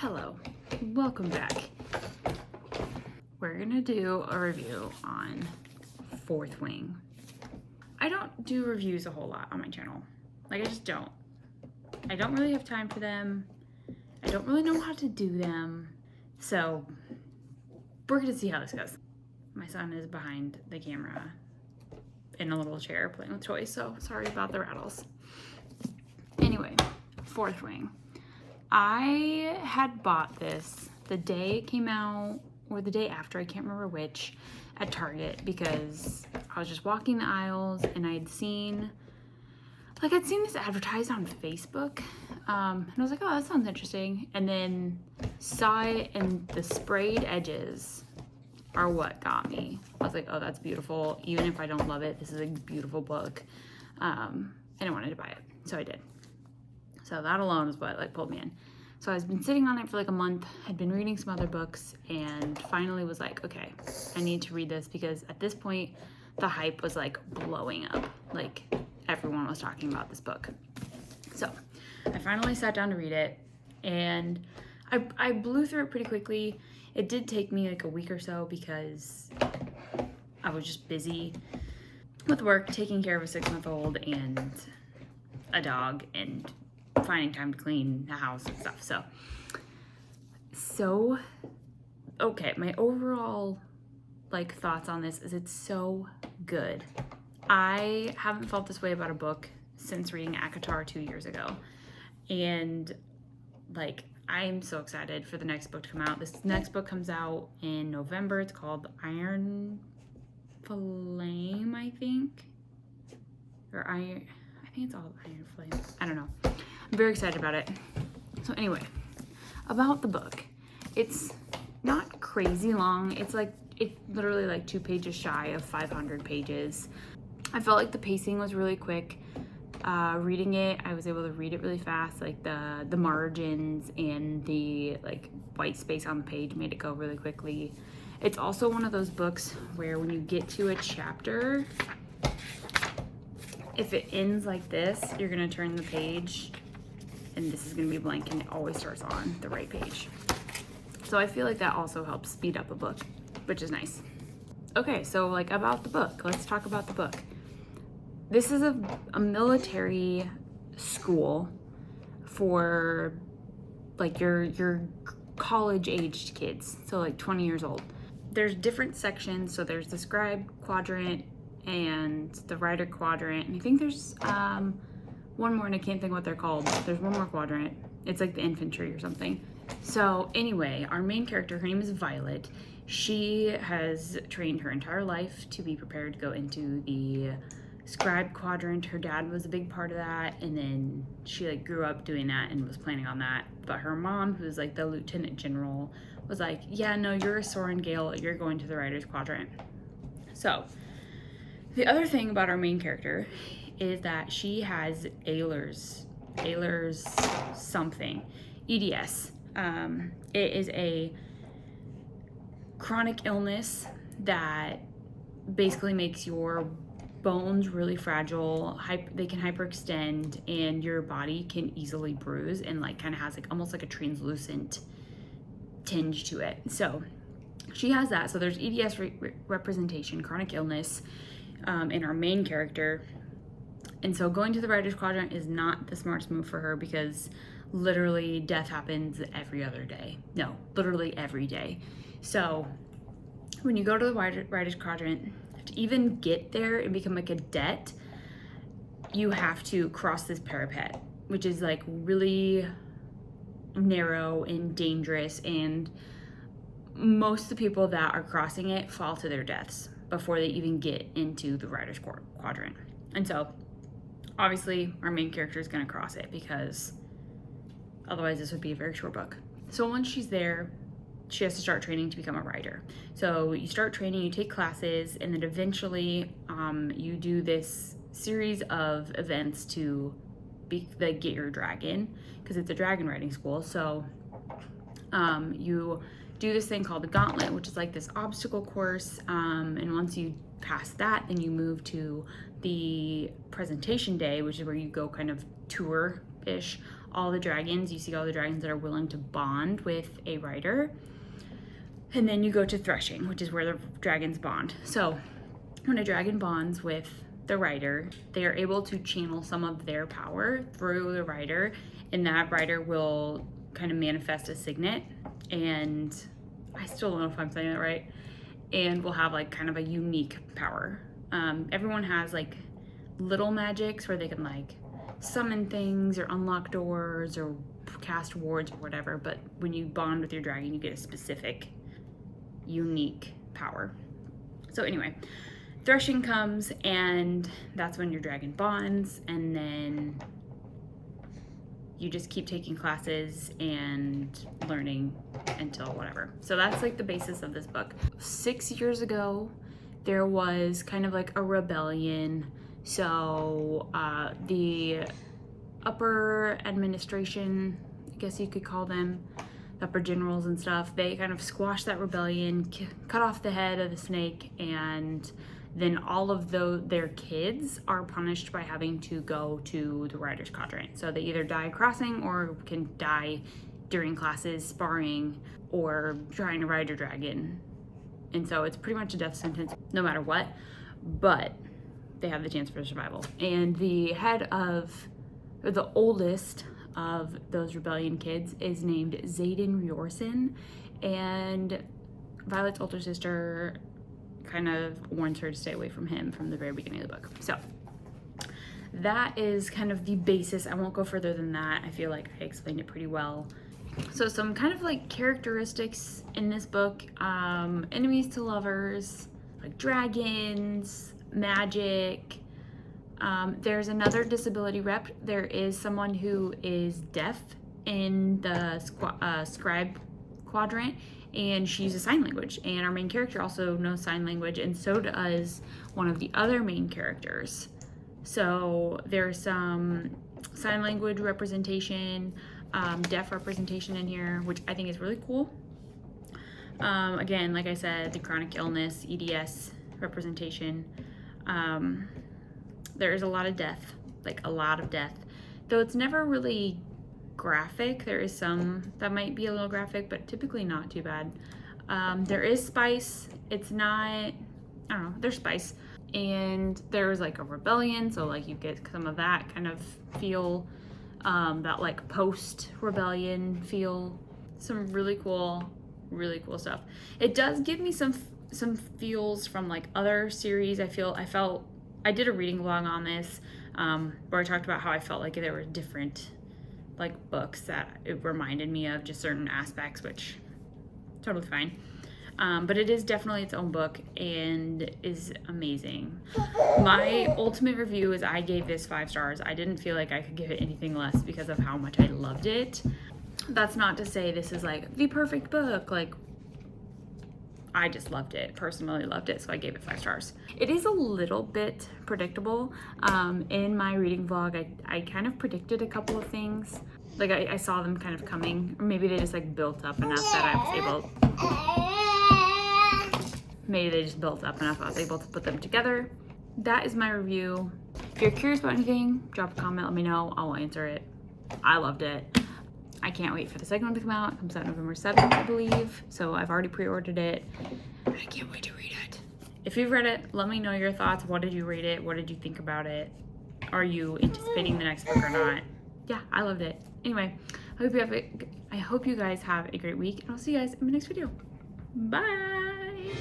Hello, welcome back. We're gonna do a review on Fourth Wing. I don't do reviews a whole lot on my channel. I just don't. I don't really have time for them. I don't really know how to do them. So we're gonna see how this goes. My son is behind the camera in a little chair playing with toys, so sorry about the rattles. Anyway, Fourth Wing. I had bought this the day it came out, or the day after, I can't remember which, at Target, because I was just walking the aisles and I'd seen this advertised on Facebook, and I was like, oh, that sounds interesting, and then saw it, and the sprayed edges are what got me. I was like, oh, that's beautiful. Even if I don't love it, this is a beautiful book, and I wanted to buy it, so I did. So that alone is what pulled me in. So I've been sitting on it for a month, had been reading some other books, and finally was like, okay, I need to read this, because at this point the hype was blowing up. Everyone was talking about this book. So I finally sat down to read it, and I blew through it pretty quickly. It did take me a week or so because I was just busy with work, taking care of a 6-month-old and a dog, and finding time to clean the house and stuff. So okay, my overall thoughts on this is it's so good. I haven't felt this way about a book since reading ACOTAR 2 years ago, and I'm so excited for the next book to come out. This next book comes out in November. It's called Iron Flame, I think, or I think it's all Iron Flame. I don't know. I'm very excited about it. So anyway, about the book, it's not crazy long. It's literally 2 pages shy of 500 pages. I felt like the pacing was really quick. Reading it, I was able to read it really fast. The margins and the white space on the page made it go really quickly. It's also one of those books where when you get to a chapter, if it ends like this, you're gonna turn the page and this is gonna be blank, and it always starts on the right page. So I feel like that also helps speed up a book, which is nice. Okay, so about the book, let's talk about the book. This is a military school for your college aged kids, so 20 years old. There's different sections, so there's the scribe quadrant and the writer quadrant, and I think there's one more, and I can't think what they're called. There's one more quadrant. It's the infantry or something. So anyway, our main character, her name is Violet. She has trained her entire life to be prepared to go into the scribe quadrant. Her dad was a big part of that, and then she grew up doing that and was planning on that. But her mom, who's the lieutenant general, was like, yeah, no, you're a Soren Gale, you're going to the writer's quadrant. So the other thing about our main character is that she has Ehlers something, EDS. It is a chronic illness that basically makes your bones really fragile. They can hyperextend, and your body can easily bruise, and kind of has almost a translucent tinge to it. So she has that. So there's EDS representation, chronic illness, in our main character. And so going to the writer's quadrant is not the smartest move for her, because literally death happens every other day. No, literally every day. So when you go to the writer's quadrant, to even get there and become a cadet, you have to cross this parapet, which is really narrow and dangerous, and most of the people that are crossing it fall to their deaths before they even get into the writer's quadrant. And so obviously our main character is going to cross it, because otherwise this would be a very short book. So once she's there, she has to start training to become a writer. So you start training, you take classes, and then eventually you do this series of events to get your dragon, because it's a dragon writing school. So you do this thing called the gauntlet, which is this obstacle course, and once you pass that, then you move to the presentation day, which is where you go kind of tour-ish all the dragons. You see all the dragons that are willing to bond with a rider. And then you go to threshing, which is where the dragons bond. So when a dragon bonds with the rider, they are able to channel some of their power through the rider, and that rider will kind of manifest a signet, and I still don't know if I'm saying that right, and will have like kind of a unique power. Everyone has like little magics where they can like summon things or unlock doors or cast wards or whatever, but when you bond with your dragon, you get a specific unique power. So anyway, threshing comes, and that's when your dragon bonds, and then you just keep taking classes and learning until whatever. So that's like the basis of this book. 6 years ago, there was kind of like a rebellion. So the upper administration, I guess you could call them, the upper generals and stuff, they kind of squashed that rebellion, cut off the head of the snake, and then all of their kids are punished by having to go to the rider's quadrant. So they either die crossing or can die during classes, sparring, or trying to ride your dragon. And so it's pretty much a death sentence no matter what, but they have the chance for survival. And the head of, or the oldest of those rebellion kids is named Xaden Riorson, and Violet's older sister kind of warns her to stay away from him from the very beginning of the book. So that is kind of the basis. I won't go further than that. I feel like I explained it pretty well. So some kind of like characteristics in this book, enemies to lovers, like dragons, magic. There's another disability rep. There is someone who is deaf in the scribe quadrant, and she uses sign language, and our main character also knows sign language, and so does one of the other main characters. So there's some sign language representation, deaf representation in here, which I think is really cool. Again, like I said, the chronic illness, EDS representation. There is a lot of death, like a lot of death, though it's never really graphic. There is some that might be a little graphic, but typically not too bad. There is spice. It's not, I don't know, there's spice. And there's like a rebellion, so like you get some of that kind of feel, that like post-rebellion feel. Some really cool stuff. It does give me some feels from like other series. I did a reading vlog on this, where I talked about how I felt like there were different like books that it reminded me of just certain aspects, which totally fine. But it is definitely its own book and is amazing. My ultimate review is I gave this 5 stars. I didn't feel like I could give it anything less because of how much I loved it. That's not to say this is like the perfect book. Like, I just loved it, personally loved it, so I gave it 5 stars. It is a little bit predictable. In my reading vlog, I kind of predicted a couple of things. Like I saw them kind of coming, or maybe they just like built up enough that I was able, maybe they just built up enough I was able to put them together. That is my review. If you're curious about anything, drop a comment, let me know, I'll answer it. I loved it. I can't wait for the second one to come out. It comes out November 7th, I believe. So I've already pre-ordered it. I can't wait to read it. If you've read it, let me know your thoughts. What did you rate it? What did you think about it? Are you anticipating the next book or not? Yeah, I loved it. Anyway, I hope you guys have a great week, and I'll see you guys in my next video. Bye!